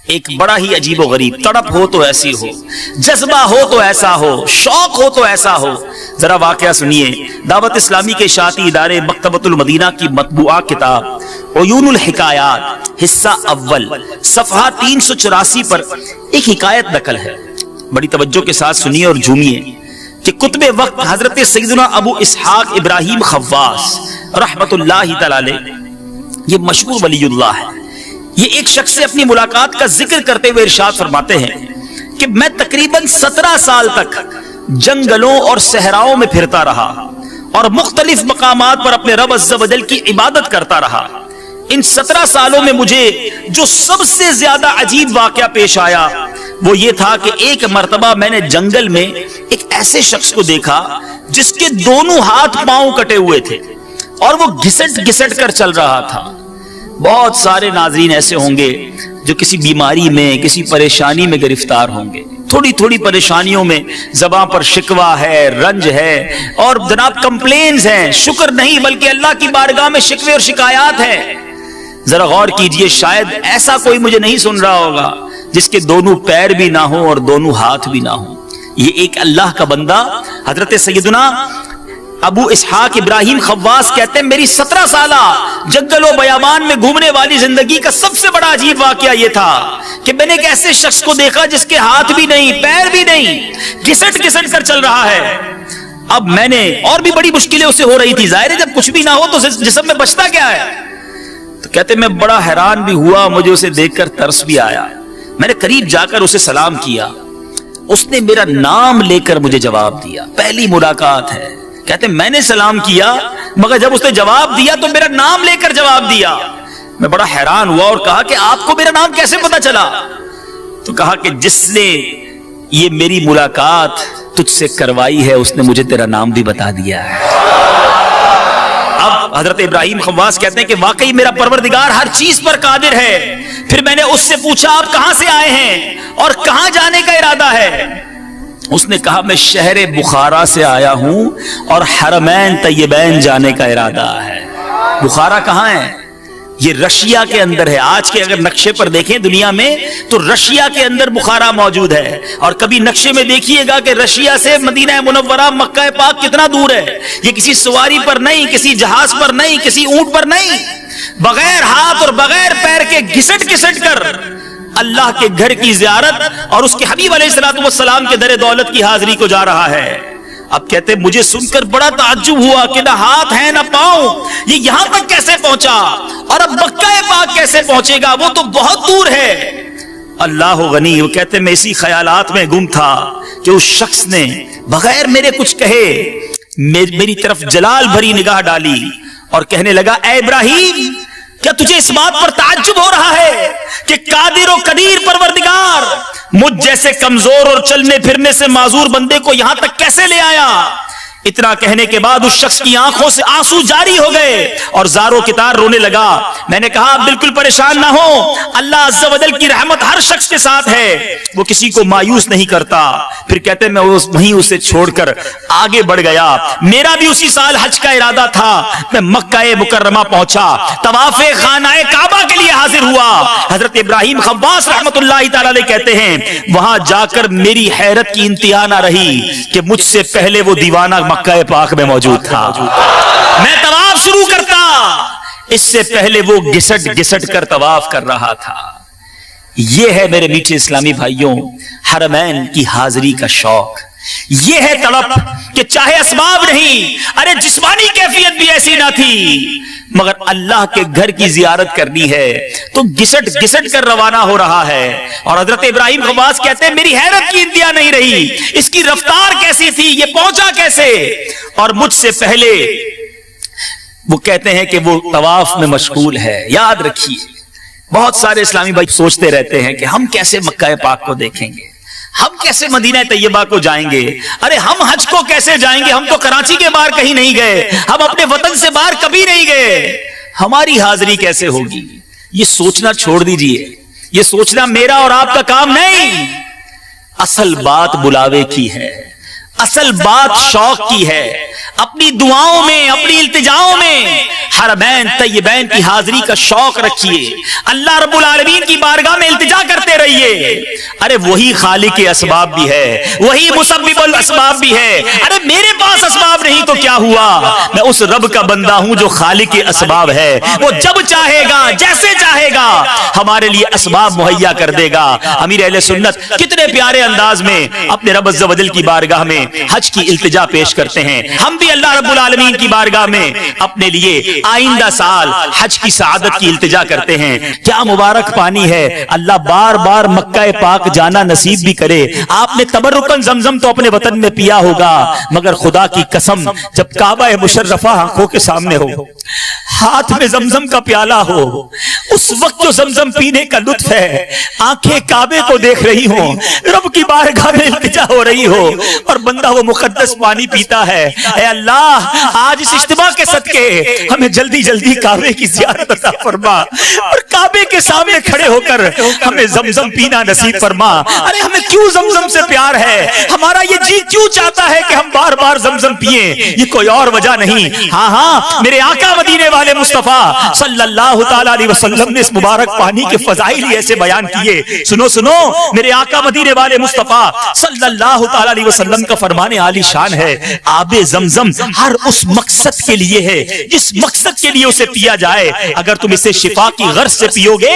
ایک بڑا ہی عجیب و غریب، تڑپ ہو تو ایسی ہو، جذبہ ہو تو ایسا ہو، شوق ہو تو ایسا ہو۔ ذرا واقعہ سنیے۔ دعوت اسلامی کے اشاعتی ادارے مکتبۃ المدینہ کی مطبوعہ کتاب عیون الحکایات حصہ اول صفحہ 384 پر ایک حکایت نقل ہے، بڑی توجہ کے ساتھ سنیے اور جھومیے کہ کتب وقت حضرت سیدنا ابو اسحاق ابراہیم خواص رحمت اللہ تعالی علیہ، یہ مشہور ولی اللہ ہے، یہ ایک شخص سے اپنی ملاقات کا ذکر کرتے ہوئے ارشاد فرماتے ہیں کہ میں تقریباً 17 سال تک جنگلوں اور صحراؤں میں پھرتا رہا اور مختلف مقامات پر اپنے رب عز و جل کی عبادت کرتا رہا۔ ان 17 سالوں میں مجھے جو سب سے زیادہ عجیب واقعہ پیش آیا وہ یہ تھا کہ ایک مرتبہ میں نے جنگل میں ایک ایسے شخص کو دیکھا جس کے دونوں ہاتھ پاؤں کٹے ہوئے تھے اور وہ گھسٹ گھسٹ کر چل رہا تھا۔ بہت سارے ناظرین ایسے ہوں گے جو کسی بیماری میں، کسی پریشانی میں گرفتار ہوں گے، تھوڑی تھوڑی پریشانیوں میں زباں پر شکوہ ہے، رنج ہے اور جناب کمپلینز ہیں، شکر نہیں بلکہ اللہ کی بارگاہ میں شکوے اور شکایات ہیں۔ ذرا غور کیجئے، شاید ایسا کوئی مجھے نہیں سن رہا ہوگا جس کے دونوں پیر بھی نہ ہوں اور دونوں ہاتھ بھی نہ ہوں۔ یہ ایک اللہ کا بندہ حضرت سیدنا ابو اسحاق ابراہیم خواص کہتے ہیں میری 17 سالہ جنگل و بیابان میں گھومنے والی زندگی کا سب سے بڑا عجیب واقعہ یہ تھا کہ میں نے ایک ایسے شخص کو دیکھا جس کے ہاتھ بھی نہیں، پیر بھی نہیں، گھسٹ گھسٹ کر چل رہا ہے۔ اب میں نے اور بھی بڑی مشکلیں اسے ہو رہی تھی، ظاہر ہے جب کچھ بھی نہ ہو تو جسم میں بچتا کیا ہے۔ تو کہتے میں بڑا حیران بھی ہوا، مجھے اسے دیکھ کر ترس بھی آیا۔ میں نے قریب جا کر اسے سلام کیا، اس نے میرا نام لے کر مجھے جواب دیا۔ پہلی ملاقات ہے، کہتے میں نے سلام کیا مگر جب اس نے جواب دیا تو میرا نام لے کر جواب دیا۔ میں بڑا حیران ہوا اور کہا کہ آپ کو میرا نام کیسے پتا چلا؟ تو کہا کہ جس نے یہ میری ملاقات تجھ سے کروائی ہے اس نے مجھے تیرا نام بھی بتا دیا ہے۔ اب حضرت ابراہیم خواص کہتے ہیں کہ واقعی میرا پروردگار ہر چیز پر قادر ہے۔ پھر میں نے اس سے پوچھا آپ کہاں سے آئے ہیں اور کہاں جانے کا ارادہ ہے؟ اس نے کہا میں شہر بخارا سے آیا ہوں اور حرمین طیبین جانے کا ارادہ ہے۔ بخارا کہاں ہے؟ یہ رشیا کے اندر ہے۔ آج کے اگر نقشے پر دیکھیں دنیا میں تو رشیا کے اندر بخارا موجود ہے، اور کبھی نقشے میں دیکھیے گا کہ رشیا سے مدینہ منورہ مکہ پاک کتنا دور ہے۔ یہ کسی سواری پر نہیں، کسی جہاز پر نہیں، کسی اونٹ پر نہیں، بغیر ہاتھ اور بغیر پیر کے گھسٹ گھسٹ کر اللہ کے گھر کی زیارت اور اس کے حبیب علیہ الصلوۃ والسلام کے در دولت کی حاضری کو جا رہا ہے۔ اب کہتے مجھے سن کر بڑا تعجب ہوا کہ نہ ہاتھ ہے نہ پاؤں، یہ یہاں تک کیسے پہنچا اور اب مکہ پاک کیسے پہنچے گا؟ وہ تو بہت دور ہے۔ اللہ غنی، وہ کہتے میں اسی خیالات میں گم تھا کہ اس شخص نے بغیر میرے کچھ کہے میری طرف جلال بھری نگاہ ڈالی اور کہنے لگا اے ابراہیم، کیا تجھے اس بات پر تعجب ہو رہا ہے کہ قادر و قدیر پروردگار مجھ جیسے کمزور اور چلنے پھرنے سے معذور بندے کو یہاں تک کیسے لے آیا؟ اتنا کہنے کے بعد اس شخص کی آنکھوں سے آنسو جاری ہو گئے اور زاروں کی طرح رونے لگا۔ میں نے کہا بالکل پریشان نہ ہو، اللہ عز و جل کی رحمت ہر شخص کے ساتھ ہے، وہ کسی کو مایوس نہیں کرتا۔ پھر کہتے میں وہیں اسے چھوڑ کر آگے بڑھ گیا۔ میرا بھی اسی سال حج کا ارادہ تھا۔ میں مکہ مکرمہ پہنچا، طواف خانہ کعبہ کے لیے حاضر ہوا۔ حضرت ابراہیم خواص رحمت اللہ تعالی علیہ کہتے ہیں وہاں جا کر میری حیرت کی انتہا نہ رہی کہ مجھ سے پہلے وہ دیوانہ مکہ پاک میں موجود تھا۔ میں طواف شروع کرتا، اس سے پہلے وہ گھسٹ گھسٹ کر طواف کر رہا تھا۔ یہ ہے میرے میٹھے اسلامی بھائیوں حرمین کی حاضری کا شوق، یہ ہے تڑپ کہ چاہے اسباب نہیں، ارے جسمانی کیفیت بھی ایسی نہ تھی مگر اللہ کے گھر کی زیارت کرنی ہے تو گھسٹ گھسٹ کر روانہ ہو رہا ہے۔ اور حضرت ابراہیم خواص کہتے ہیں میری حیرت کی انتہا نہیں رہی، اس کی رفتار کیسی تھی، یہ پہنچا کیسے؟ اور مجھ سے پہلے وہ کہتے ہیں کہ وہ طواف میں مشغول ہے۔ یاد رکھیے بہت سارے اسلامی بھائی سوچتے رہتے ہیں کہ ہم کیسے مکہ پاک کو دیکھیں گے، ہم کیسے مدینہ طیبہ کو جائیں گے، ارے ہم حج کو کیسے جائیں گے، ہم تو کراچی کے باہر کہیں نہیں گئے، ہم اپنے وطن سے باہر کبھی نہیں گئے، ہماری حاضری کیسے ہوگی؟ یہ سوچنا چھوڑ دیجئے، یہ سوچنا میرا اور آپ کا کام نہیں۔ اصل بات بلاوے کی ہے، اصل بات شوق کی ہے۔ اپنی دعاؤں میں، اپنی التجاؤں میں حرمین طیبین کی حاضری کا شوق رکھیے، اللہ رب العالمین کی بارگاہ میں التجا کرتے अरे वही खालिक असबाब भी है, वही मुसब्बिबुल असबाब भी है। अरे मेरे पास असबाब नहीं तो क्या हुआ, मैं उस रब का बंदा हूं जो खालिक असबाब है। वो जब चाहेगा जैसे चाहेगा हमारे लिए असबाब मुहैया कर देगा। अमीर अहले सुन्नत कितने प्यारे अंदाज में अपने रब अज़्ज़ व जल की बारगाह में हज की इल्तिजा पेश करते हैं। हम भी अल्लाह रब्बुल आलमीन की बारगाह में अपने लिए आइंदा साल हज की सआदत की इल्तिजा करते हैं। क्या मुबारक पानी है, अल्लाह बार बार मक्का पाक जाना नसीब भी करे। आपने तबर्रुकन ज़मज़म तो अपने वतन में पिया होगा, मगर खुदा की कसम जब काबा मुशर्रफा आंखों के सामने हो, हाथ में ज़मज़म का प्याला हो, उस वक्त जो ज़मज़म पीने का लुत्फ है, आंखें काबे को देख रही हो, रब की बारगाह में इल्तिजा हो रही हो और बंदा वो मुकद्दस पानी पीता है। ऐ अल्लाह आज इस इज्तिमा के सदके हमें जल्दी जल्दी काबे की ज़ियारत अता फरमा और काबे के सामने खड़े होकर हमें ज़मज़म पीना नसीब फरमा। अरे हमें क्यों ज़मज़म से प्यार है, हमारा ये जी क्यों चाहता है कि हम बार बार ज़मज़म पिए, ये कोई और वजह नहीं। हाँ हाँ, मेरे आका मदीने वाले मुस्तफा सल्लल्लाहु ताला अलैहि वसल्लम ने इस मुबारक पानी के फजाइल ऐसे बयान किए। सुनो सुनो, मेरे आका मदीने वाले मुस्तफा सल्लल्लाहु ताला अलैहि वसल्लम का फरमाने आली शान है, आबे ज़मज़म हर उस मकसद के लिए है जिस मकसद के लिए उसे पिया जाए। अगर तुम इसे शिफा की गर्ज से पियोगे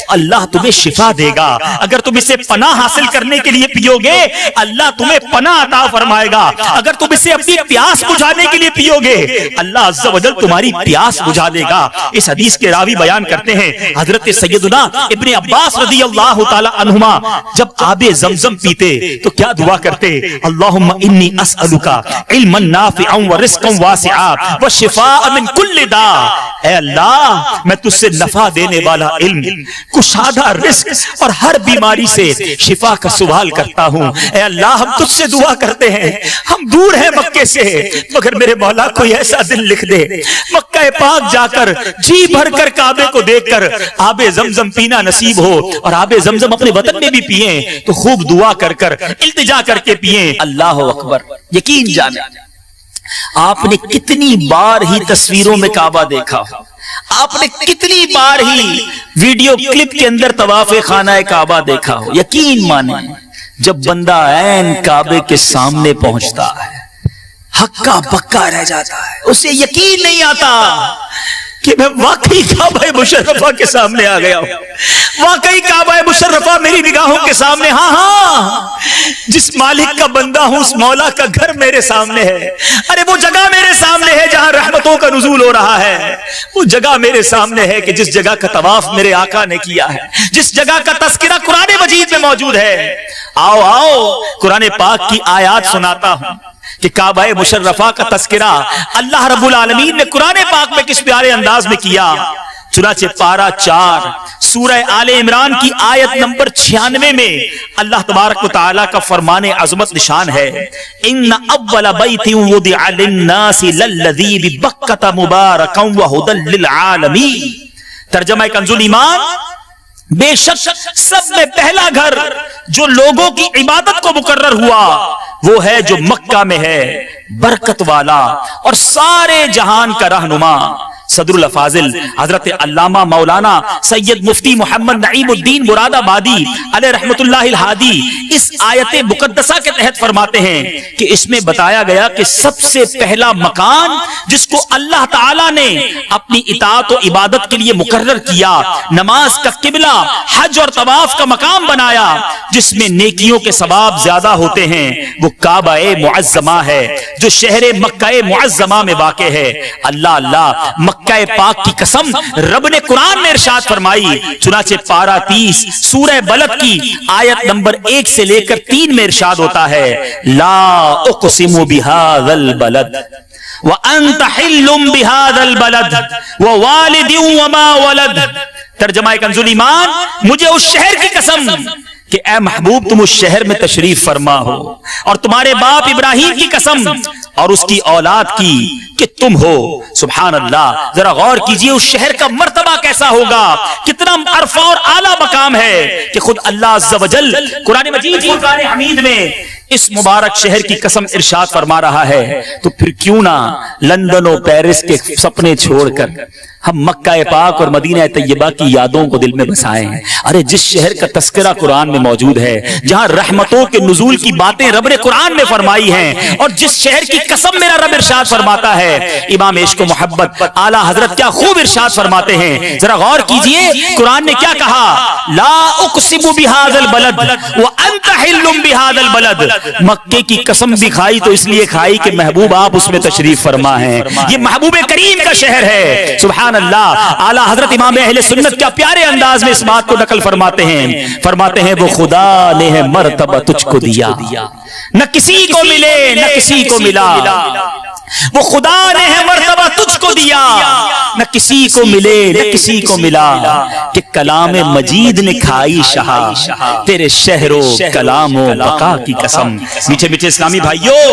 अल्लाह तुम्हें शिफा देगा, अगर तुम इसे पनाह हासिल करने के लिए पियोगे अल्लाह तुम्हें पनाह अता फरमाएगा, अगर तुम इसे अपनी प्यास बुझाने के लिए पियोगे अल्लाह अज़्ज़ व जल तुम्हारी प्यास बुझा देगा। इस हदीस के रावी बयान करते हैं हजरत सैयदना इब्ने अब्बास रज़ियल्लाहु ताला अन्हुमा जब आबे ज़मज़म पीते तो क्या दुआ करते, अल्लाहुम्मा इन्नी अस्अलुका इल्मन नाफ़िअन व रिज़्क़न वासिआ व शिफ़ाअन मिन कुल्लि दा। ऐ अल्लाह मैं तुझसे नफा देने वाला इल्म, कुशादा रिज़्क़ और हर बीमारी से शिफा का सवाल करता हूँ। ऐ अल्लाह हम तुझसे दुआ करते हैं, हम दूर हैं मक्के से, मगर मेरे मौला कोई ऐसा दिन लिख दे मक्का पाक जाकर जी भर कर काबे को देखकर आबे ज़मज़म पीना नसीब हो और आबे ज़मज़म अपने वतन में भी पिए तो खूब दुआ कर कर इल्तिजा करके पिए। अल्लाह अकबर। यकीन जाने आपने कितनी बार ही तस्वीरों में काबा देखा हो, आपने कितनी बार ही वीडियो क्लिप के अंदर तवाफ़े खाना काबा देखा हो। यकीन माने जब बंदा ऐन काबे के सामने पहुंचता है हक्का बक्का रह जाता है, उसे यकीन नहीं आता कि मैं वाकई काबा मुशर्रफा के सामने आ गया हूं, वाकई काबा मुशर्रफा मेरी निगाहों के सामने। हाँ हाँ, जिस मालिक का बंदा हूं उस मौला का घर मेरे सामने है। अरे वो जगह मेरे सामने है जहां रहमतों का नुज़ूल हो रहा है, वो जगह मेरे सामने है कि जिस जगह का तवाफ मेरे आका ने किया है, जिस जगह का तस्किरा कुरान मजीद में मौजूद है। आओ आओ कुरान पाक की आयात सुनाता हूं कि काबा मुशर्रफा का तस्किरा अल्लाह रब्बुल आलमीन ने कुरान पाक में किस प्यारे अंदाज में किया। चुनाचे पारा 4 सूरह आले इमरान की आयत नंबर 96 में अल्लाह तबारक व तआला का फरमाने अज़मत निशान है, इन्ना अव्वल बैतिन वुदिअ लिन्नासि लल्लज़ी बिबक्कता मुबारकन व हुदल लिल आलमीन। तर्जुमा कंजुल ईमान, बेशक सब में पहला घर जो लोगों की इबादत को मुकर्रर हुआ वो है जो मक्का में है, बरकत वाला और सारे जहान का रहनुमा सदरुल अफाजिल हजरत अल्लामा मौलाना सैयद मुफ्ती मोहम्मद नईमुद्दीन मुरादाबादी अलैहि रहमतुल्लाहिल हादी इस आयत मुकद्दसा के तहत फरमाते हैं कि इसमें बताया गया कि सबसे पहला मकान जिसको अल्लाह ताला ने अपनी इताअत और इबादत के लिए मुकर्रर किया, नमाज का किबला, हज और तवाफ का मकाम बनाया, जिसमें नेकियों के सवाब ज्यादा होते हैं, वो काबा मुअज्जमा है जो शहर मक्का मुअज्जमा में वाक़े है। अल्लाह अल्लाह, मक्का पाक की कसम रब ने कुरान में इरशाद फरमाई, चुनाचे पारा 30 सूरह बलद की आयत नंबर 1 से लेकर 3 में इरशाद होता है, ला उक़सिमु बिहाज़ल बलद व अंत हिल्लुम बिहाज़ल बलद व वालिदिन व मा वलद। तर्जुमा कंजुल ईमान, मुझे उस शहर की कसम कि ऐ महबूब तुम उस शहर में तशरीफ फरमा हो, और तुम्हारे बाप इब्राहिम की कसम और उसकी औलाद की कि तुम हो। सुभान अल्लाह, जरा गौर कीजिए उस शहर का मर्तबा कैसा होगा, कितना अरफा और आला मकाम है कि खुद अल्लाह अज़्ज़ व जल कुरान मजीद फुरक़ान हमीद में इस मुबारक शहर की कसम इरशाद फरमा रहा है। तो फिर क्यों ना लंदन और पेरिस के सपने छोड़कर हम मक्का पाक और मदीना तैयबा की यादों को दिल में बसाए हैं। अरे जिस शहर का तस्करा कुरान में मौजूद है, जहां रहमतों के नुज़ूल की बातें रब ने कुरान में फरमाई हैं, और जिस शहर की कसम मेरा रब इरशाद फरमाता है, इमाम इश्क व मोहब्बत आला हजरत क्या खूब इरशाद फरमाते हैं। जरा गौर कीजिए कुरान ने क्या कहा, ला उक़सिमु बिहाज़ल बलद व अंत हिल्लुम बिहाज़ल बलद। मक्के की कसम भी खाई तो इसलिए खाई कि महबूब आप उसमें तशरीफ फरमा है, ये महबूब करीम का शहर है। सुभान अल्लाह। आला हजरत इमाम अहले सुन्नत क्या प्यारे अंदाज में इस बात को नकल फरमाते हैं वो खुदा ने है मर्तबा तुझको दिया, न किसी को मिले न किसी को मिला। वो खुदा ने है मर्तबा तुझको दिया, न किसी को मिले न किसी को मिला, कि कलाम मजीद ने खाई शहा, तेरे शहरों कलामो बका की कसम। मीठे मीठे इस्लामी भाइयों,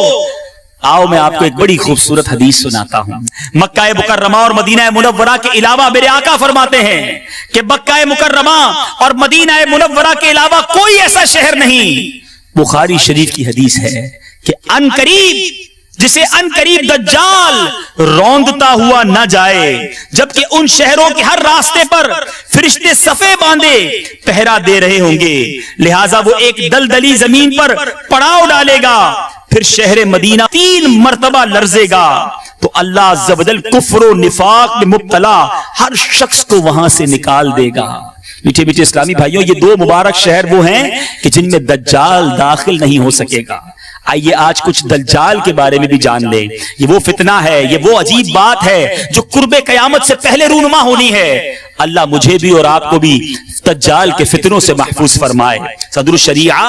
आओ मैं आपको एक बड़ी खूबसूरत हदीस सुनाता हूं। मक्का मुकर्रमा और मदीना मुनव्वरा के अलावा मेरे आका फरमाते हैं कि मक्का मुकर्रमा और मदीना मुनव्वरा के अलावा कोई ऐसा शहर नहीं। बुखारी शरीफ की हदीस है कि अनकरीब, जिसे अनकरीब दज्जाल रौंदता हुआ न जाए, जबकि उन शहरों के हर रास्ते पर फरिश्ते सफे बांधे पहरा दे रहे होंगे, लिहाजा वो एक दलदली जमीन पर पड़ाव डालेगा, फिर शहर मदीना 3 मरतबा लर्जेगा, तो अल्लाह अज़्ज़ व जल कुफ्र और निफाक में मुब्तला हर शख्स को वहां से निकाल देगा। मीठे मीठे इस्लामी भाइयों, ये 2 मुबारक शहर वो हैं कि जिनमें दज्जाल दाखिल नहीं हो सकेगा। आइए आज कुछ दज्जाल के बारे में भी जान लें। ये वो फितना है, ये वो अजीब बात है जो कुर्बे कयामत से पहले रूनुमा होनी है। अल्लाह मुझे भी और आपको भी दज्जाल के फितनों से महफूज फरमाए। सदरुल शरीआ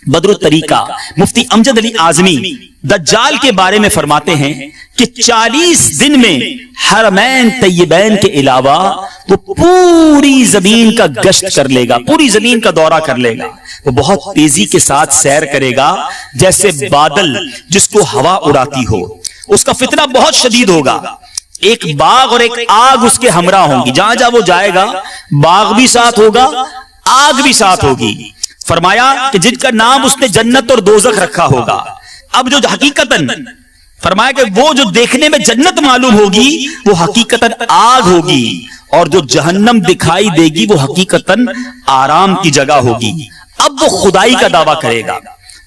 बदरुल तरीका मुफ्ती अमजद अली आजमी दज्जाल के बारे में फरमाते हैं कि 40 दिन में हरमैन तैयबैन के अलावा वो पूरी जमीन का गश्त कर लेगा, पूरी जमीन का दौरा कर लेगा। वो बहुत तेजी के साथ सैर करेगा जैसे बादल जिसको हवा उड़ाती हो। उसका फितना बहुत शदीद होगा। एक बाग और एक आग उसके हमरा होंगी। जहां जहां वो जाएगा बाग भी साथ होगा, आग भी साथ होगी। फरमाया कि जिनका नाम उसने जन्नत और दोजख रखा होगा। अब जो हकीकतन फरमाया कि वो जो देखने में जन्नत मालूम होगी वो हकीकतन आग होगी, और जो जहन्नम दिखाई देगी वो हकीकतन आराम की जगह होगी। अब वो खुदाई का दावा करेगा।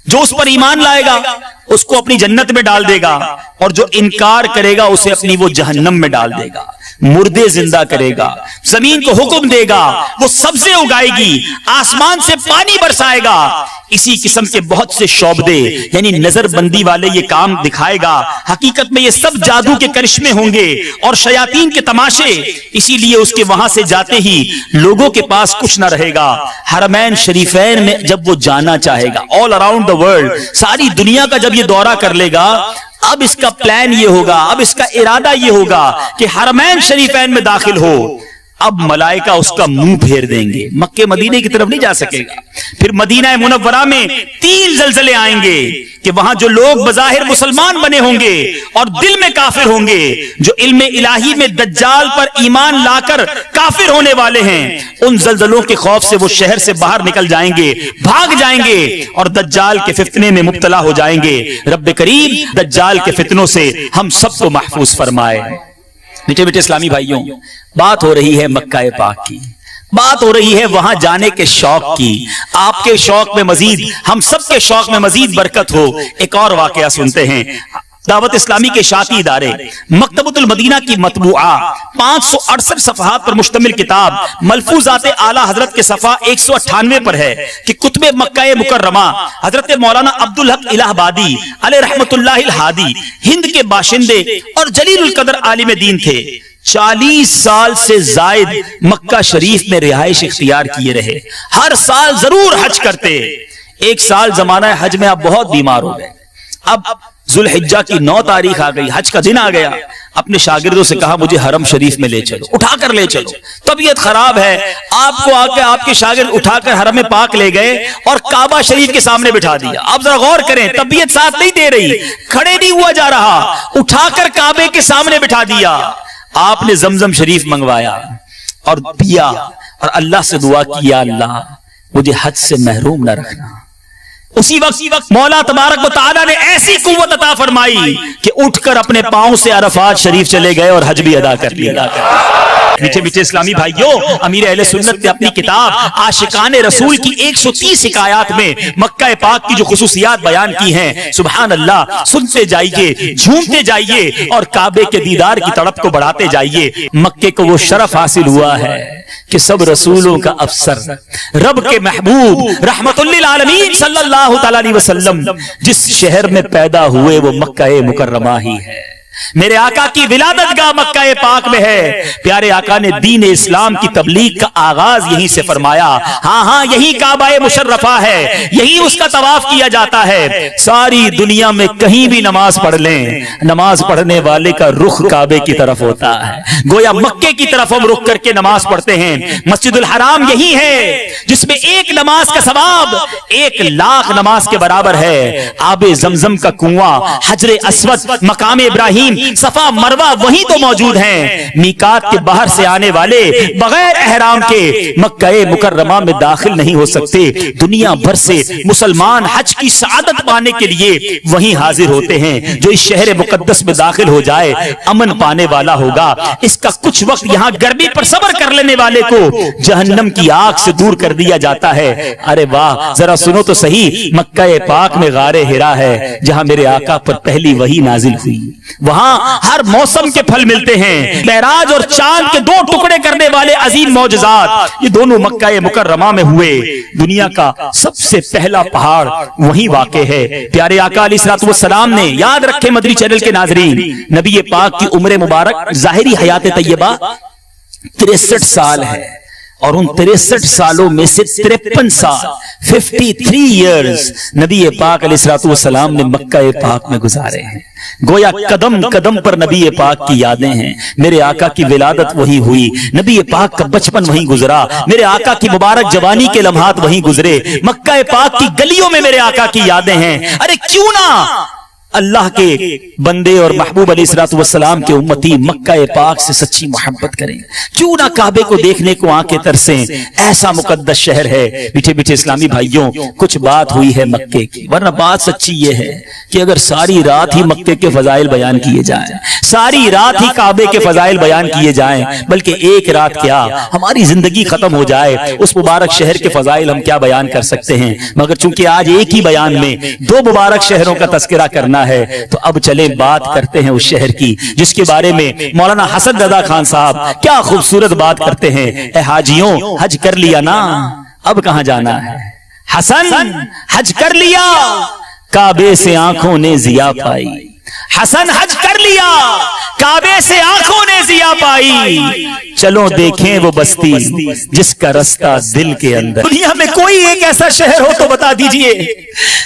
जो उस पर ईमान लाएगा उसको अपनी जन्नत में डाल देगा, और जो इनकार करेगा उसे अपनी वो जहन्नम में डाल देगा। मुर्दे जिंदा करेगा, जमीन को हुक्म देगा, वो सब्जे उगाएगी, आसमान से पानी बरसाएगा। इसी किस्म के बहुत से शौबदे यानी नजरबंदी वाले ये काम दिखाएगा। हकीकत में ये सब जादू के करिश्मे होंगे और शयातीन के तमाशे। इसीलिए उसके वहां से जाते ही लोगों के पास कुछ ना रहेगा। हरमैन शरीफैन में जब वो जाना चाहेगा, ऑल अराउंड द वर्ल्ड, सारी दुनिया का जब ये दौरा कर लेगा, अब इसका प्लान ये होगा, अब इसका इरादा ये होगा कि हरमैन शरीफैन में दाखिल हो। अब मलाइका उसका मुंह फेर देंगे, मक्के मदीने की तरफ नहीं जा सकेगा। फिर मदीना मुनव्वरा में 3 ज़लज़ले आएंगे कि वहां जो लोग बज़ाहिर मुसलमान बने होंगे और दिल में काफिर होंगे, जो इल्म इलाही में दज्जाल पर ईमान लाकर काफिर होने वाले हैं, उन ज़लज़लों के खौफ से वो शहर से बाहर निकल जाएंगे, भाग जाएंगे और दज्जाल के फितने में मुब्तला हो जाएंगे। रब्बे करीम दज्जाल के फितनों से हम सबको महफूज फरमाए। मीठे मीठे इस्लामी भाइयों, बात हो रही है मक्का पाक की, बात हो रही है वहां जाने के शौक की। आपके शौक में मजीद, हम सबके शौक में मजीद बरकत हो। एक और वाकया सुनते हैं। दावत इस्लामी के शाती इदारे मकतबतुल मदीना की मतबूआ 568 सफ़हात पर मुश्तमिल किताब मलफूजात आला हजरत के सफ़ा 198 पर है कि कुतुब मक्का मुकर्रमा हजरत मौलाना अब्दुल हक इलाहाबादी अलैहि रहमतुल्लाहिल हादी हिंद के बाशिंदे और जलीलुल कदर आलिम दीन थे। 40 साल से जायद मक्का शरीफ में रिहाइश इख्तियार किए रहे। हर साल जरूर हज करते। एक साल जमाना हज में आप बहुत बीमार हो गए। अब जुल्हिज्जा की 9 तारीख आ गई, हज का दिन आ गया। अपने शागिर्दों से कहा मुझे हरम शरीफ में ले चलो, उठाकर ले चलो। तबीयत खराब है, आपको आके आपके शागिर्द उठाकर हरम पाक ले गए और काबा शरीफ के सामने बिठा दिया। आप जरा गौर करें, तबीयत साथ नहीं दे रही, खड़े नहीं हुआ जा रहा, उठाकर काबे के सामने बिठा दिया। आपने जमजम शरीफ मंगवाया और पिया और अल्लाह से दुआ की, या अल्लाह मुझे हज से महरूम न रखना, उसी वक्त मौला तबारक व तआला ने ऐसी कुव्वत अता फरमाई कि उठकर अपने पांव से अरफात शरीफ चले गए और हज भी अदा कर लिया। मीठे मीठे इस्लामी भाइयों, अमीर अहले सुन्नत ने अपनी किताब आशिकाने रसूल की 130 हिकायात में मक्का पाक की जो खुसूसियात बयान की हैं, सुभान अल्लाह, सुनते जाइए, झूमते जाइए और काबे के दीदार की तड़प को बढ़ाते जाइए। मक्के को वो शरफ हासिल हुआ है कि सब रसूलों का अफसर, रब के महबूब रहमतुल लिल आलमीन सल्लल्लाहु अलैहि वसल्लम जिस शहर में पैदा हुए वो मक्का मुकर्रमा ही है। मेरे आका की विलादत गाह मक्का पाक में है। प्यारे आका ने दीन इस्लाम की तबलीग का आगाज यहीं से फरमाया। हाँ, यही काबा मुशर्रफा है, यही उसका तवाफ किया जाता है। सारी दुनिया में कहीं भी नमाज पढ़ लें, नमाज पढ़ने वाले का रुख काबे की तरफ होता है। गोया मक्के की तरफ हम रुख करके नमाज पढ़ते हैं। मस्जिदुल हराम यही है जिसमें एक नमाज का सवाब 1,00,000 नमाज के बराबर है। आबे जमजम का कुआं, हजरे अस्वद, मकाम इब्राहिम, सफा मरवा वहीं तो मौजूद हैं। मीकात के बाहर से आने वाले बगैर एहराम के मक्का मुकर्रमा में दाखिल नहीं हो सकते। दुनिया भर से मुसलमान हज की सआदत पाने के लिए वहीं हाजिर होते हैं। जो इस शहर मुकद्दस में दाखिल हो जाए अमन पाने वाला होगा। इसका कुछ वक्त यहाँ गर्मी पर सब्र कर लेने वाले को जहन्नम की आग से दूर कर दिया जाता है। अरे वाह, जरा सुनो तो सही, मक्का पाक में गारे हिरा है जहां मेरे आका पर पहली वही नाजिल हुई। वहां हर मौसम के फल मिलते हैं। मेराज और चांद के 2 टुकड़े करने वाले अजीम मौजज़ात, ये दोनों मक्का मुकर्रमा में हुए। दुनिया का सबसे पहला पहाड़ वहीं वाक़े है। प्यारे आका अलैहिस्सलातु वस्सलाम ने, याद रखे मदनी चैनल के नाज़रीन, नबी पाक की उम्र मुबारक ज़ाहिरी हयात तैयबा 63 साल है और उन 63 सालों में से 53 साल 53 इयर्स नबी पाक अलैहिस्सलातु वस्सलाम ने मक्का पाक में गुजारे हैं। गोया कदम कदम पर नबी पाक की यादें हैं। मेरे आका की विलादत वहीं हुई, नबी पाक का बचपन वहीं गुजरा, मेरे आका की मुबारक जवानी के लम्हात वहीं गुजरे। मक्का पाक की गलियों में मेरे आका की यादें हैं। अरे क्यों ना अल्लाह के बंदे और महबूब अलैहिस्सलातु वस्सलाम के उम्मती मक्का पाक से सच्ची मोहब्बत करें। क्यों ना काबे को देखने को आंखें तरसें। ऐसा मुकद्दस शहर है। मीठे मीठे इस्लामी भाइयों, कुछ बात हुई है मक्के की, वरना बात सच्ची ये है कि अगर सारी रात ही मक्के के फजाइल बयान किए जाएं, सारी रात ही काबे के फजाइल बयान किए जाएं, बल्कि एक रात क्या हमारी जिंदगी खत्म हो जाए, उस मुबारक शहर के फजाइल हम क्या बयान कर सकते हैं। मगर चूंकि आज एक ही बयान में 2 मुबारक शहरों का तस्करा करना है, तो अब चले बात करते हैं उस शहर की जिसके बारे में मौलाना हसन रजा खान साहब क्या खूबसूरत बात करते हैं। ए हाजियों, हज कर लिया ना, अब कहां जाना है। हसन, हज कर लिया, काबे से आंखों ने जिया पाई। हसन, हज कर लिया, काबे से आंखों ने जिया पाई। चलो देखें वो बस्ती जिसका रास्ता दिल के अंदर। दुनिया में कोई एक ऐसा शहर हो तो बता दीजिए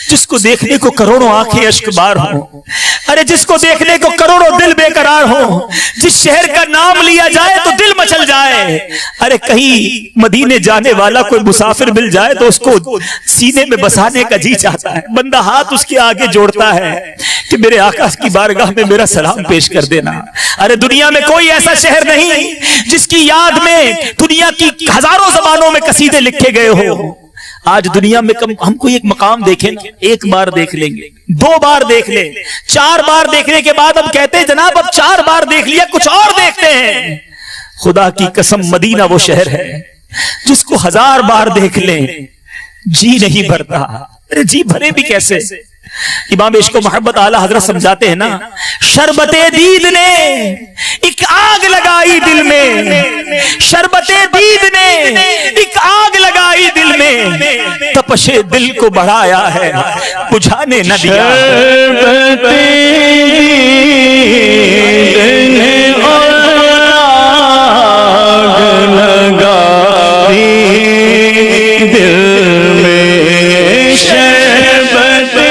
जिसको देखने को करोड़ों आंखें अश्कबार हो। अरे जिसको देखने को करोड़ों दिल बेकरार हो, जिस शहर का नाम लिया जाए तो दिल मचल जाए। अरे कहीं मदीने जाने वाला कोई मुसाफिर मिल जाए तो उसको सीने में बसाने का जी चाहता है। बंदा हाथ उसके आगे जोड़ता है कि मेरे आका की बारगाह में मेरा सलाम पेश कर देना। अरे दुनिया में कोई ऐसा शहर नहीं जिसकी याद में दुनिया की हजारों ज़बानों में कसीदे लिखे गए हो। आज दुनिया में हम कोई एक मकाम देखें, एक बार देख लेंगे, 2 बार देख लें, 4 बार देखने के बाद हम कहते हैं जनाब अब 4 बार देख लिया, कुछ और देखते हैं। खुदा की कसम मदीना वो शहर है जिसको 1000 बार देख लें जी नहीं भरता। अरे जी भरे भी कैसे। इमाम इश्क व मोहब्बत आला हजरत समझाते हैं ना, शरबते दीद ने एक आग लगाई दिल में, शरबते दीद ने एक आग लगाई दिल में, तपशे दिल को बढ़ाया है बुझाने न दिया। शरबते दीद ने आग लगाई दिल में, शरबते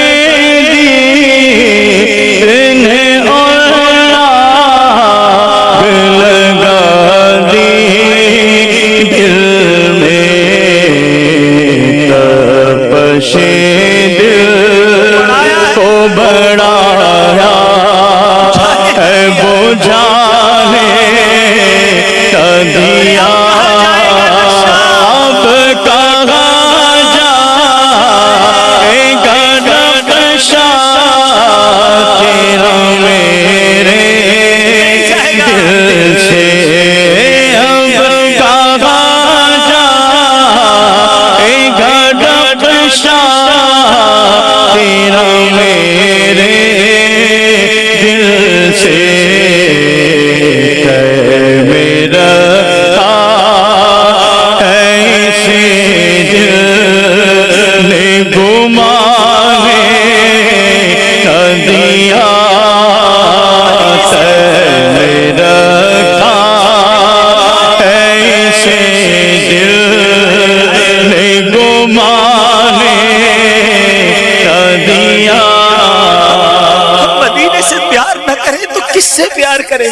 کس سے پیار کریں؟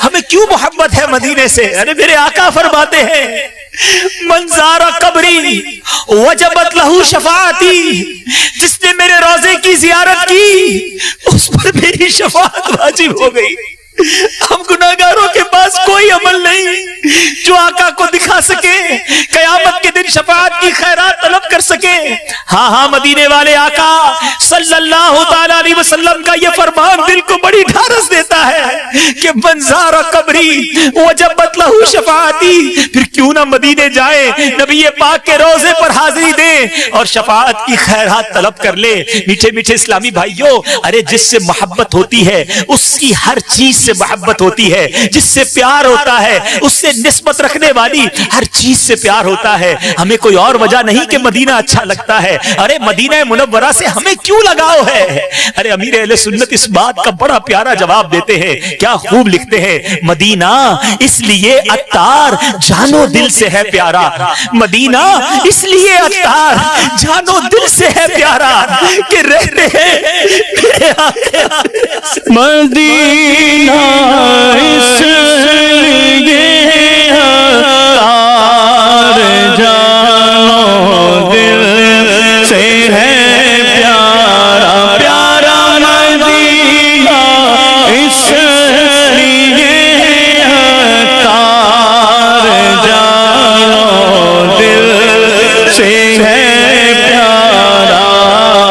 ہمیں کیوں محبت ہے مدینے سے؟ ارے میرے آقا فرماتے ہیں من زار قبری وجبت لہو شفاعتی، جس نے میرے روضے کی زیارت کی اس پر میری شفاعت واجب ہو گئی۔ ہم گناہگاروں کے پاس کوئی عمل نہیں جو آقا کو دکھا سکے، قیامت کے دن شفاعت کی خیرات طلب کر سکے۔ ہاں مدینے والے آقا صلی اللہ تعالی علیہ وسلم کا یہ فرمان دل کو بڑی ڈھارس دیتا ہے کہ من زار قبری وجبت لہو شفاعتی، پھر کیوں نہ مدینے جائے، نبی پاک کے روضے پر حاضری دے اور شفاعت کی خیرات طلب کر لے۔ میٹھے میٹھے اسلامی بھائیوں، ارے جس سے محبت ہوتی ہے اس کی ہر چیز سے محبت ہوتی ہے، جس سے پیار ہوتا ہے اس سے نسبت رکھنے والی ہر چیز سے پیار ہوتا ہے۔ ہمیں کوئی اور وجہ نہیں کہ مدینہ اچھا لگتا ہے، ارے مدینہ منورہ سے ہمیں کیوں لگاؤ ہے؟ ارے امیر اہل سنت اس بات کا بڑا پیارا جواب دیتے ہیں، کیا خوب لکھتے ہیں، مدینہ اس لیے عطار جانو دل سے ہے پیارا، مدینہ اس لیے عطار جانو دل سے ہے پیارا کہ رہتے ہیں مدینہ اس لیے عطار جانو دل سے ہے پیارا، پیارا مدینہ اس لیے عطار جانو دل سے ہے پیارا کہ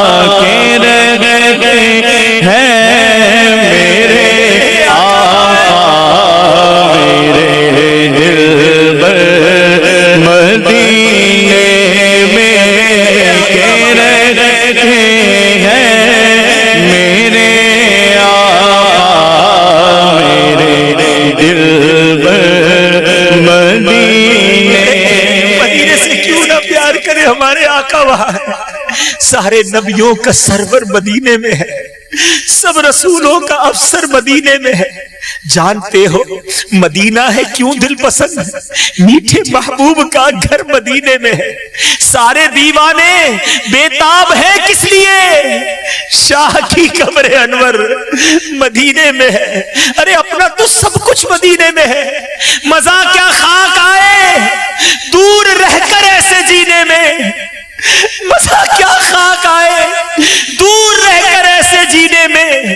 رہتے ہیں ہمارے آقا وہاں ہے، سارے نبیوں کا سرور مدینے میں ہے، سب رسولوں کا افسر مدینے میں ہے۔ جانتے ہو مدینہ ہے کیوں دل پسند، میٹھے محبوب کا گھر مدینے میں ہے۔ سارے دیوانے بیتاب ہے کس لیے، شاہ کی قبر انور مدینے میں ہے۔ ارے اپنا تو سب کچھ مدینے میں ہے، مزہ کیا خاک آئے دور رہ کر ایسے جینے میں، مزہ کیا خاک آئے دور رہ کر ایسے جینے میں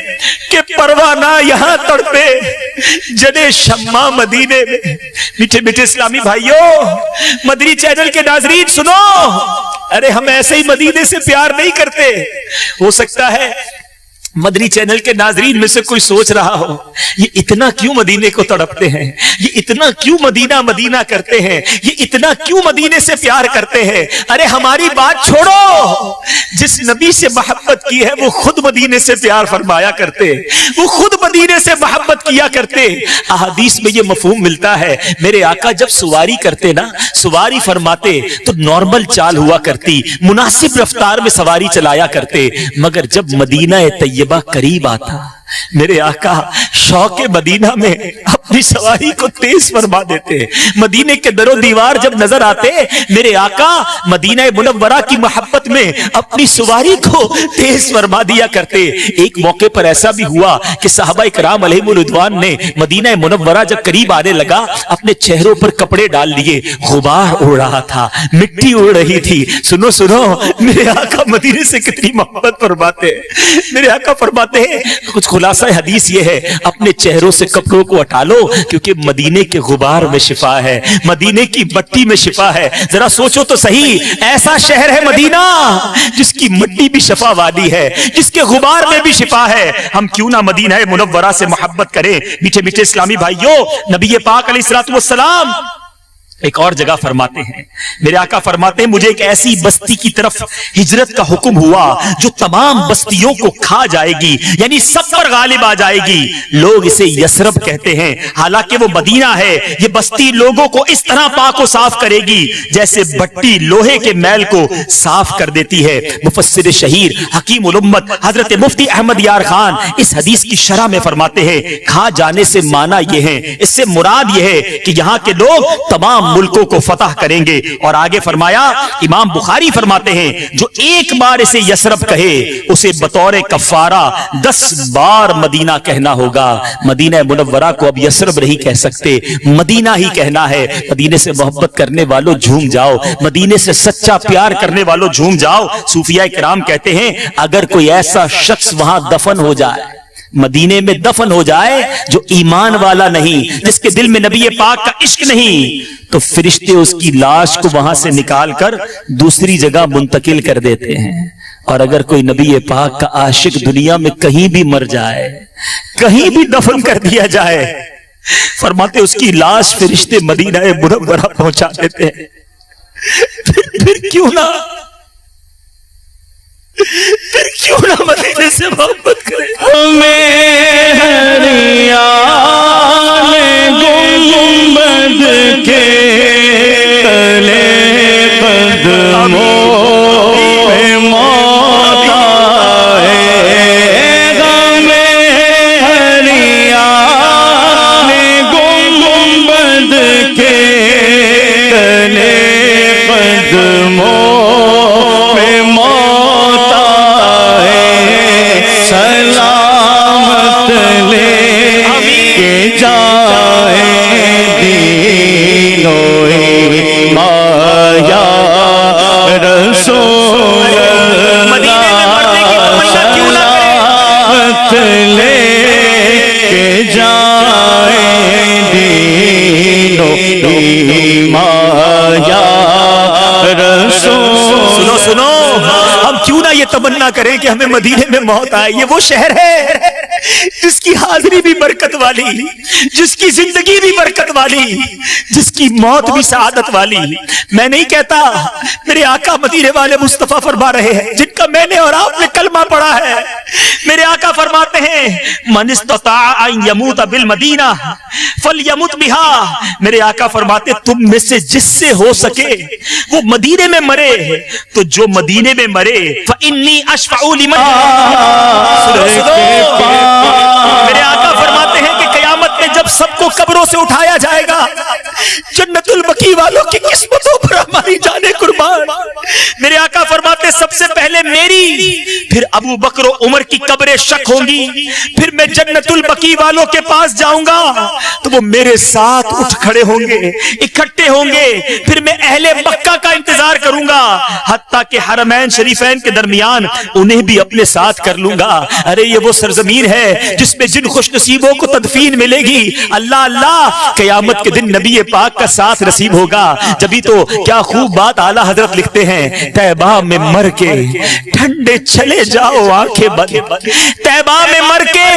کہ پروانہ یہاں تڑپے جنے شمع مدینے میں۔ میٹھے میٹھے اسلامی بھائیوں، مدنی چینل کے ناظرین سنو، ارے ہم ایسے ہی مدینے سے پیار نہیں کرتے۔ ہو سکتا ہے مدنی چینل کے ناظرین میں سے کوئی سوچ رہا ہو یہ اتنا کیوں مدینے کو تڑپتے ہیں، یہ اتنا کیوں مدینہ مدینہ کرتے ہیں، یہ اتنا کیوں مدینے سے پیار کرتے ہیں۔ ارے ہماری بات چھوڑو، جس نبی سے محبت کی ہے وہ خود مدینے سے پیار فرمایا کرتے، وہ خود مدینے سے محبت کیا کرتے۔ احادیث میں یہ مفہوم ملتا ہے، میرے آقا جب سواری کرتے نا، سواری فرماتے تو نارمل چال ہوا کرتی، مناسب رفتار میں سواری چلایا کرتے، مگر جب مدینہ طیبہ قریب آتا میرے آقا شوق مدینہ میں اپنی سواری کو تیز فرما دیتے۔ مدینے کے در و دیوار جب نظر آتے میرے آقا مدینہ منورہ کی محبت میں اپنی سواری کو تیز فرما دیا کرتے۔ ایک موقع پر ایسا بھی ہوا کہ صحابہ کرام علیہم الرضوان نے مدینہ منورہ جب قریب آنے لگا اپنے چہروں پر کپڑے ڈال لیے، غبار اڑ رہا تھا، مٹی اڑ رہی تھی۔ سنو سنو، میرے آقا مدینے سے کتنی محبت فرماتے ہیں۔ میرے آقا فرماتے ہیں کچھ خلاصہ حدیث یہ ہے، اپنے چہروں سے کپڑوں کو ہٹا لو کیونکہ مدینے کے غبار میں شفا ہے، مدینے کی مٹی میں شفا ہے۔ ذرا سوچو تو صحیح، ایسا شہر ہے مدینہ جس کی مٹی بھی شفا والی ہے، جس کے غبار میں بھی شفا ہے۔ ہم کیوں نہ مدینہ منورہ سے محبت کریں؟ میٹھے میٹھے اسلامی بھائیوں، نبی پاک علیہ الصلوۃ والسلام ایک اور جگہ فرماتے ہیں، میرے آقا فرماتے ہیں مجھے ایک ایسی بستی کی طرف ہجرت کا حکم ہوا جو تمام بستیوں کو کھا جائے گی، یعنی سب پر غالب آ جائے گی۔ لوگ اسے یثرب کہتے ہیں، حالانکہ وہ مدینہ ہے۔ یہ بستی لوگوں کو اس طرح پاک و صاف کرے گی جیسے بٹی لوہے کے میل کو صاف کر دیتی ہے۔ مفسر شہیر حکیم الامت حضرت مفتی احمد یار خان اس حدیث کی شرح میں فرماتے ہیں کھا جانے سے معنی یہ ہے، اس سے مراد یہ ہے کہ یہاں کے لوگ تمام मुल्कों को फतह करेंगे। और आगे फरमाया, इमाम बुखारी फरमाते हैं, जो एक बार इसे यसरब कहे उसे बतौर कफारा 10 बार मदीना कहना होगा। मदीना मुनव्वरा को अब यसरब नहीं कह सकते, मदीना ही कहना है। मदीने से मोहब्बत करने वालों झूम जाओ, मदीने से सच्चा प्यार करने वालों झूम जाओ। सूफिया किराम कहते हैं, अगर कोई ऐसा शख्स वहां दफन हो जाए, मदीने में दफन हो जाए, जो ईमान वाला नहीं, जिसके दिल में नबी पाक का इश्क नहीं, तो फरिश्ते उसकी लाश को वहां से निकाल कर दूसरी जगह मुंतकिल कर देते हैं। और अगर कोई नबी पाक का आशिक दुनिया में कहीं भी मर जाए, कहीं भी दफन कर दिया जाए, फरमाते उसकी लाश फरिश्ते मदीना मुनव्वरा पहुंचा देते हैं। फिर क्यों ना मदीने से मोहब्बत करें। हमें हरिया गुंबद के तले कदमों पे मौत आए, हमें हरिया गुंबद के तले कदमों पे मौत आए, सलामत ले के जाए दीनो माया रसूल, सलामत ले के जाए दीनो माया रसूल। सुनो सुनो, हम क्यों ना ये तमन्ना करें कि हमें मदीने में मौत आए। ये वो शहर है जिसकी हाजिरी भी बरकत वाली, जिसकी जिंदगी भी बरकत वाली, जिसकी मौत भी सआदत वाली। मैं नहीं कहता, मेरे आका मदीने वाले मुस्तफा फरमा रहे हैं, जिनका मैंने और आपने कलमा पढ़ा है। मेरे आका फरमाते हैं, मन इस्तता अन यमूत बिल मदीना फलयमुत बिहा। मेरे आका फरमाते, तुम में से जिससे हो सके वो मदीने में मरे, तो जो मदीने में मरे फइन्नी अशफउ लिमन। मेरे आका फरमाते हैं कि कयामत में जब सबको कब्रों से उठाया जाएगा, जन्नतुल बकी वालों की किस्मतों पर हमारी जाने कुर्बान। मेरे आका फरमाते, सबसे पहले मेरी, फिर अबू बकर और उमर की कब्रें शक होंगी, फिर मैं जन्नतुल बकी वालों के पास जाऊंगा तो वो मेरे साथ उठ खड़े होंगे, इकट्ठे होंगे, फिर मैं अहले मक्का का इंतजार करूंगा, हत्ता के हरमैन शरीफैन के दरमियान उन्हें भी अपने साथ कर लूंगा। अरे ये वो सरजमीन है जिसमें जिन खुशनसीबों को तदफीन मिलेगी। अल्लाह अल्लाह, कयामत के दिन नबी पाक का साथ नसीब होगा। जभी तो क्या खूब बात आला हजरत लिखते हैं, तैबा में मर के ठंडे चले जाओ आंखें बंद, तैबा में मर के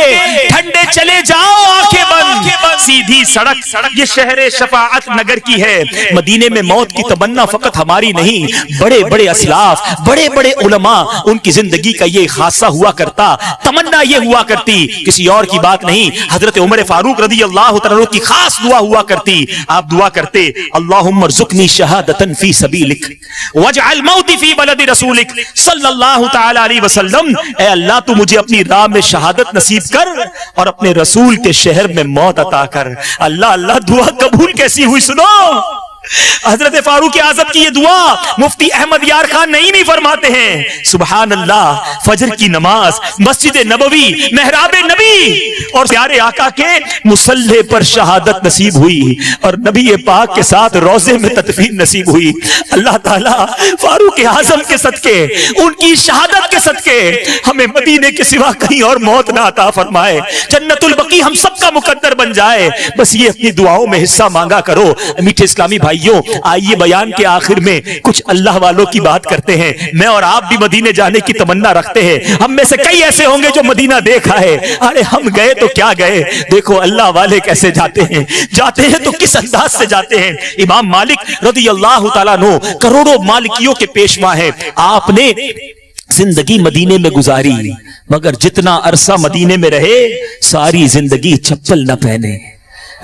ठंडे चले जाओ आंखें बंद। सीधी सड़क ये शहर शफाअत नगर की है। मदीने में मौत की तमन्ना फकत हमारी नहीं, बड़े बड़े असलाफ, बड़े बड़े उलमा, उनकी जिंदगी का ये खासा हुआ करता, तमन्ना ये हुआ करती, किसी और की बात नहीं। हजरत उमर फारूक रदी अल्लाह तआला अन्हु की खास दुआ हुआ करती। आप दुआ करते, अल्लाहुम्मा रज़ुक़नी शहादतन फी सबीलिक वजअल मौती फी बलदी रसूलिक सल्लल्लाहु तआला अलैहि वसल्लम। ऐ अल्लाह, तू मुझे अपनी राह में शहादत नसीब कर और अपने रसूल के शहर में मौत अता कर। अल्लाह अल्लाह, दुआ कबूल कैसी हुई सुनो। हजरत फारूक आजम की ये दुआ मुफ्ती अहमद यार खान नईमी फरमाते हैं, सुभान अल्लाह, फजर की नमाज, मस्जिद नबवी, मेहराब नबी और प्यारे आका के मुसल्ले पर शहादत नसीब हुई और नबी पाक के साथ रोजे में तदफीन नसीब हुई। अल्लाह ताला फारूक आजम के सदके, उनकी शहादत के सदके हमें मदीने के सिवा कहीं और मौत ना अता फरमाए। जन्नतुल बकी हम सबका मुकद्दर बन जाए। बस ये अपनी दुआओं में हिस्सा मांगा करो। मीठे इस्लामी भाइयों, आइए बयान के आखिर में कुछ अल्लाह वालों की बात करते हैं। मैं और आप भी मदीने जाने की तमन्ना रखते हैं। हम में से कई ऐसे होंगे जो मदीना देखा है। अरे हम गए तो क्या गए, देखो अल्लाह वाले कैसे जाते हैं, जाते हैं तो किस अंदाज से जाते हैं। इमाम मालिक रज़ी अल्लाह तआला अन्हु करोड़ों मालिकियों के पेशवा हैं। आपने जिंदगी मदीने में गुजारी, मगर जितना अरसा मदीने में रहे सारी जिंदगी चप्पल न पहने।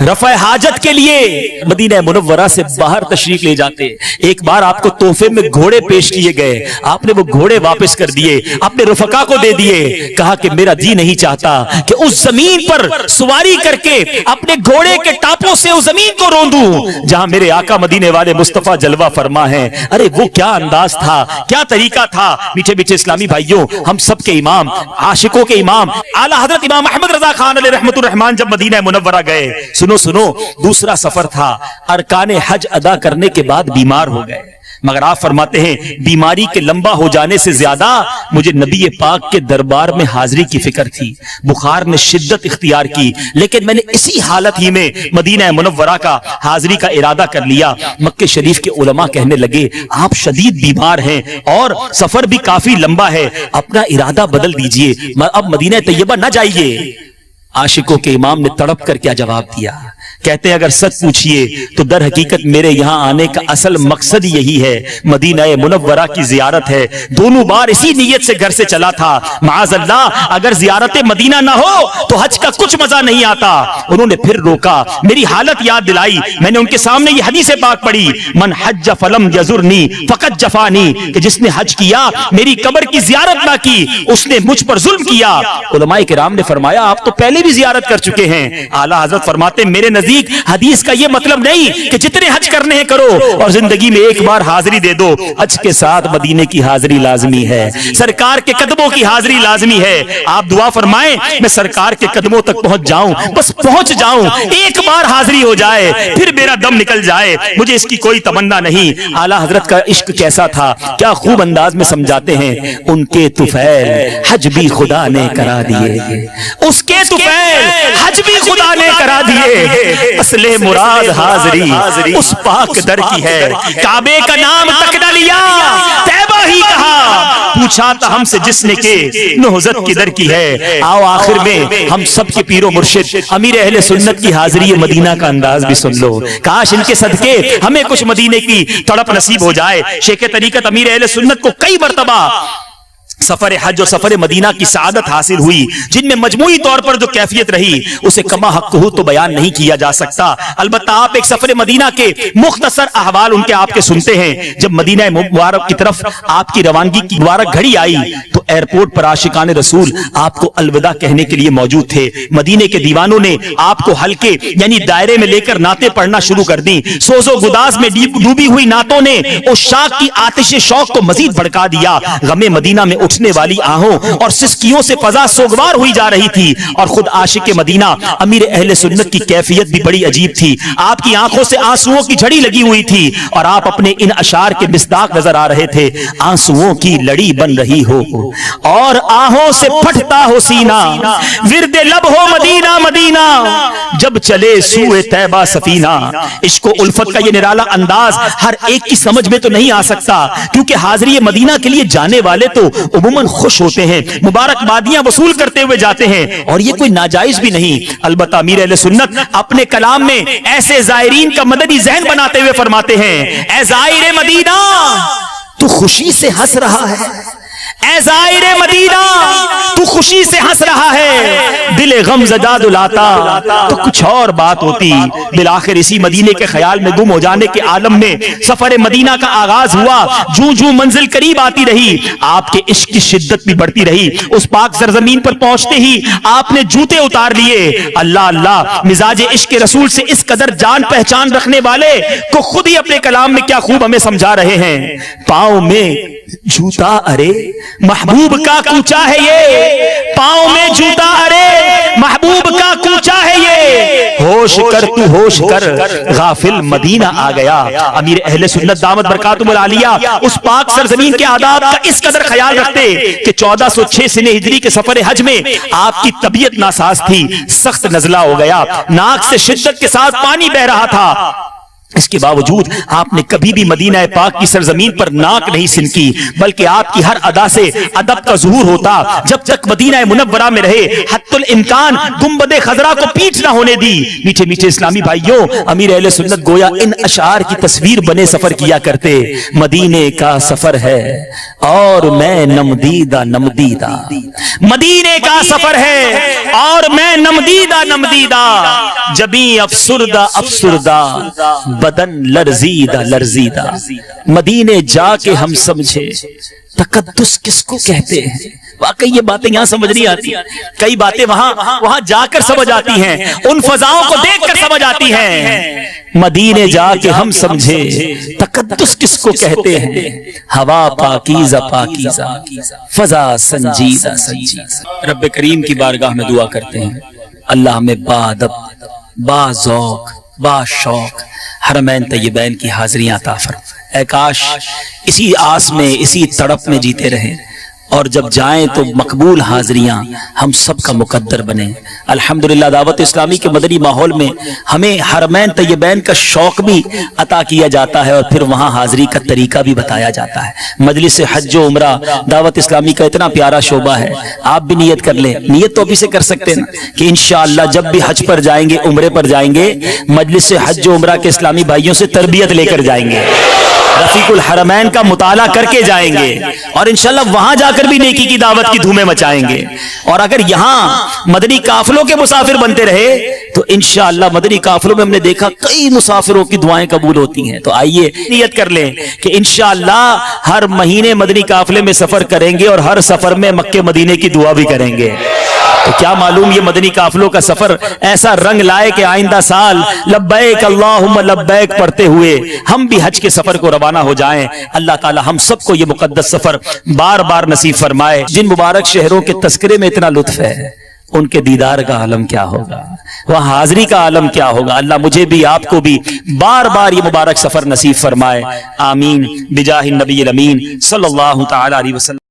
رفع حاجت کے لیے مدینہ منورہ سے باہر تشریف لے جاتے. ایک بار آپ کو تحفے میں گھوڑے پیش کیے گئے, آپ نے وہ گھوڑے واپس کر دیے, اپنے رفقا کو دے دیے, کہا کہ میرا جی نہیں چاہتا کہ اس زمین پر سواری کر کے اپنے گھوڑے کے ٹاپوں سے اس زمین کو روندوں جہاں میرے آقا مدینے والے مصطفیٰ جلوہ فرما ہیں. ارے وہ کیا انداز تھا, کیا طریقہ تھا. میٹھے میٹھے اسلامی بھائیوں, ہم سب کے امام, عاشقوں کے امام اعلیٰ حضرت امام احمد رضا خان علیہ رحمت الرحمان جب مدینہ منورہ گئے, سنو دوسرا سفر تھا, ارکان حج ادا کرنے کے بعد بیمار ہو گئے. مگر آپ فرماتے ہیں بیماری کے لمبا ہو جانے سے زیادہ مجھے نبی پاک کے دربار میں حاضری کی فکر تھی. بخار نے شدت اختیار کی, لیکن میں نے اسی حالت ہی میں مدینہ منورہ کا حاضری کا ارادہ کر لیا. مکہ شریف کے علماء کہنے لگے آپ شدید بیمار ہیں اور سفر بھی کافی لمبا ہے, اپنا ارادہ بدل دیجئے, اب مدینہ طیبہ نہ جائیے. عاشقوں کے امام نے تڑپ کر کیا جواب دیا؟ کہتے ہیں اگر سچ پوچھئے تو در حقیقت میرے یہاں آنے کا اصل مقصد یہی ہے, مدینہ منورہ کی زیارت ہے. دونوں بار اسی نیت سے گھر سے چلا تھا. معاذ اللہ اگر زیارت مدینہ نہ ہو تو حج کا کچھ مزہ نہیں آتا. انہوں نے پھر روکا, میری حالت یاد دلائی, میں نے ان کے سامنے یہ حدیث پاک پڑھی, من حج فلم یزرنی فقط جفانی, کہ جس نے حج کیا میری قبر کی زیارت نہ کی اس نے مجھ پر ظلم کیا. علماء کرام نے فرمایا آپ تو پہلے بھی زیارت کر چکے ہیں. اعلیٰ حضرت فرماتے میرے نزدیک حدیث کا یہ مطلب نہیں کہ جتنے حج کرنے ہیں کرو اور زندگی میں ایک بار حاضری دے دو. حج کے ساتھ مدینے کی حاضری لازمی ہے, سرکار کے قدموں کی حاضری لازمی ہے. آپ دعا فرمائیں میں سرکار کے قدموں تک پہنچ جاؤں, بس پہنچ جاؤں, ایک بار حاضری ہو جائے پھر میرا دم نکل جائے, مجھے اس کی کوئی تمنا نہیں. اعلیٰ حضرت کا عشق کیسا تھا, کیا خوب انداز میں سمجھاتے ہیں. ان کے طفیل حج بھی خدا نے کرا دیے, اس کے طفیل حج بھی خدا نے کرا دیے. اصل مراد حاضری اس پاک در کی ہے, کعبے کا نام تک نہ لیا طیبہ ہی کہا, پوچھا تھا ہم سے جس نے کہ نہضت کی در کی ہے. آؤ آخر میں ہم سب کے پیر و مرشد امیر اہل سنت کی حاضری مدینہ کا انداز بھی سن لو. کاش ان کے صدقے ہمیں کچھ مدینے کی تڑپ نصیب ہو جائے. شیخ طریقت امیر اہل سنت کو کئی مرتبہ سفر حج اور سفر مدینہ کی سعادت حاصل ہوئی, جن میں مجموعی طور پر جو کیفیت رہی اسے کما حق ہو تو بیان نہیں کیا جا سکتا. البتہ آپ ایک سفر مدینہ کے مختصر احوال ان کے آپ کے سنتے ہیں. جب مدینہ مبارک کی طرف آپ کی روانگی کی مبارک گھڑی آئی تو ایئرپورٹ پر عاشقان رسول آپ کو الوداع کہنے کے لیے موجود تھے. مدینے کے دیوانوں نے آپ کو ہلکے یعنی دائرے میں لے کر نعتیں پڑھنا شروع کر دی. سوز و گداز میں ڈوبی ہوئی نعتوں نے عشاق کی آتش شوق کو مزید بھڑکا دیا. غم مدینہ میں اٹھنے والی آہوں اور سسکیوں سے فضا سوگوار ہوئی جا رہی تھی, اور خود عاشق مدینہ امیر اہل سنت کی کیفیت بھی بڑی عجیب تھی. آپ کی آنکھوں سے آنسوؤں کی جھڑی لگی ہوئی تھی اور آپ اپنے ان اشعار کے مصداق نظر آ رہے تھے. آنسوؤں کی لڑی بن رہی ہو اور آہوں سے پھٹتا ہو سینہ, ورد لب ہو مدینہ مدینہ جب چلے سوئے طیبہ سفینہ. عشق و الفت کا یہ نرالا انداز ہر ایک کی سمجھ میں تو نہیں آ سکتا, کیونکہ حاضری مدینہ کے لیے جانے والے تو عموماً خوش ہوتے ہیں, مبارکبادیاں وصول کرتے ہوئے جاتے ہیں, اور یہ کوئی ناجائز بھی نہیں. البتہ امیر اہل سنت اپنے کلام میں ایسے زائرین کا مددی ذہن بناتے ہوئے فرماتے ہیں اے زائر مدینہ تو خوشی سے ہنس رہا ہے, اے زائر مدینہ تو خوشی سے ہنس رہا ہے, دل غم زدہ دلاتا تو کچھ اور بات ہوتی. بالآخر اسی مدینے کے خیال میں گم ہو جانے کے عالم میں سفر مدینہ کا آغاز ہوا. جوں جوں منزل قریب آتی رہی آپ کے عشق کی شدت بھی بڑھتی رہی. اس پاک سرزمین پر پہنچتے ہی آپ نے جوتے اتار لیے. اللہ اللہ, مزاج عشق رسول سے اس قدر جان پہچان رکھنے والے کو خود ہی اپنے کلام میں کیا خوب ہمیں سمجھا رہے ہیں. پاؤں میں جوتا ارے محبوب کا کوچا ہے یہ, پاؤں میں جوتا ارے محبوب کا کوچا ہے یہ, ہوش کر تو ہوش کر غافل مدینہ آ گیا. امیر اہل سنت دامت برکاتہم العالیہ اس پاک سرزمین کے آداب کا اس قدر خیال رکھتے کہ 1406 سنہ ہجری کے سفر حج میں آپ کی طبیعت ناساز تھی, سخت نزلہ ہو گیا, ناک سے شدت کے ساتھ پانی بہ رہا تھا. اس کے باوجود آپ نے کبھی بھی مدینہ پاک کی سرزمین پر ناک نہیں سنکی، بلکہ آپ کی ہر ادا سے ادب کا ظہور ہوتا۔ جب تک مدینہ منورہ میں رہے حتی الامکان گنبد خضرا کو پیٹ نہ ہونے دی۔ میٹھے میٹھے اسلامی بھائیوں، امیر اہل سنت گویا ان اشعار کی تصویر بنے سفر کیا کرتے۔ مدینے کا سفر ہے اور میں نمدیدہ نمدیدہ، مدینے کا سفر ہے اور میں نمدیدہ نمدیدہ، جبیں افسردہ افسردہ بدن لرزیدہ لرزیدہ۔ مدینے جا کے ہم سمجھے تقدس کس کو کہتے ہیں۔ واقعی یہ باتیں یہاں سمجھ نہیں آتی، کئی باتیں وہاں جا کر سمجھ آتی ہیں، ان فضاؤں کو دیکھ کر سمجھ آتی ہیں۔ مدینے جا کے ہم سمجھے تقدس کس کو کہتے ہیں۔ ہوا پاکیزہ پاکیزہ، فضا سنجیدہ سنجیدہ۔ رب کریم کی بارگاہ میں دعا کرتے ہیں، اللہ ہمیں باادب، با ذوق، با شوق حرمین طیبین کی حاضریاں عطا فرمائے۔ اے کاش اسی آس میں، اسی تڑپ میں جیتے رہیں، اور جب جائیں تو مقبول حاضریاں ہم سب کا مقدر بنے۔ الحمدللہ دعوت اسلامی کے مدنی ماحول میں ہمیں حرمین طیبین کا شوق بھی عطا کیا جاتا ہے، اور پھر وہاں حاضری کا طریقہ بھی بتایا جاتا ہے۔ مجلس حج و عمرہ دعوت اسلامی کا اتنا پیارا شعبہ ہے، آپ بھی نیت کر لیں، نیت تو ابھی سے کر سکتے ہیں کہ انشاءاللہ جب بھی حج پر جائیں گے، عمرے پر جائیں گے، مجلس حج و عمرہ کے اسلامی بھائیوں سے تربیت لے کر جائیں گے، رفیق الحرمین کا مطالعہ کر کے جائیں گے، اور انشاءاللہ وہاں جا کر بھی نیکی کی دعوت کی دھومیں مچائیں گے۔ اور اگر یہاں مدنی قافلوں کے مسافر بنتے رہے تو انشاءاللہ مدنی قافلوں میں ہم نے دیکھا کئی مسافروں کی دعائیں قبول ہوتی ہیں۔ تو آئیے نیت کر لیں کہ انشاءاللہ ہر مہینے مدنی قافلے میں سفر کریں گے، اور ہر سفر میں مکے مدینے کی دعا بھی کریں گے۔ تو کیا معلوم یہ مدنی قافلوں کا سفر ایسا رنگ لائے کہ آئندہ سال لبیک اللہم لبیک پڑھتے ہوئے ہم بھی حج کے سفر کو روانہ ہو جائیں۔ اللہ تعالی ہم سب کو یہ مقدس سفر بار بار نصیب فرمائے۔ جن مبارک شہروں کے تذکرے میں اتنا لطف ہے، ان کے دیدار کا عالم کیا ہوگا، وہاں حاضری کا عالم کیا ہوگا۔ اللہ مجھے بھی آپ کو بھی بار بار یہ مبارک سفر نصیب فرمائے، آمین بجاہ النبی الامین صلی اللہ تعالی علیہ وسلم۔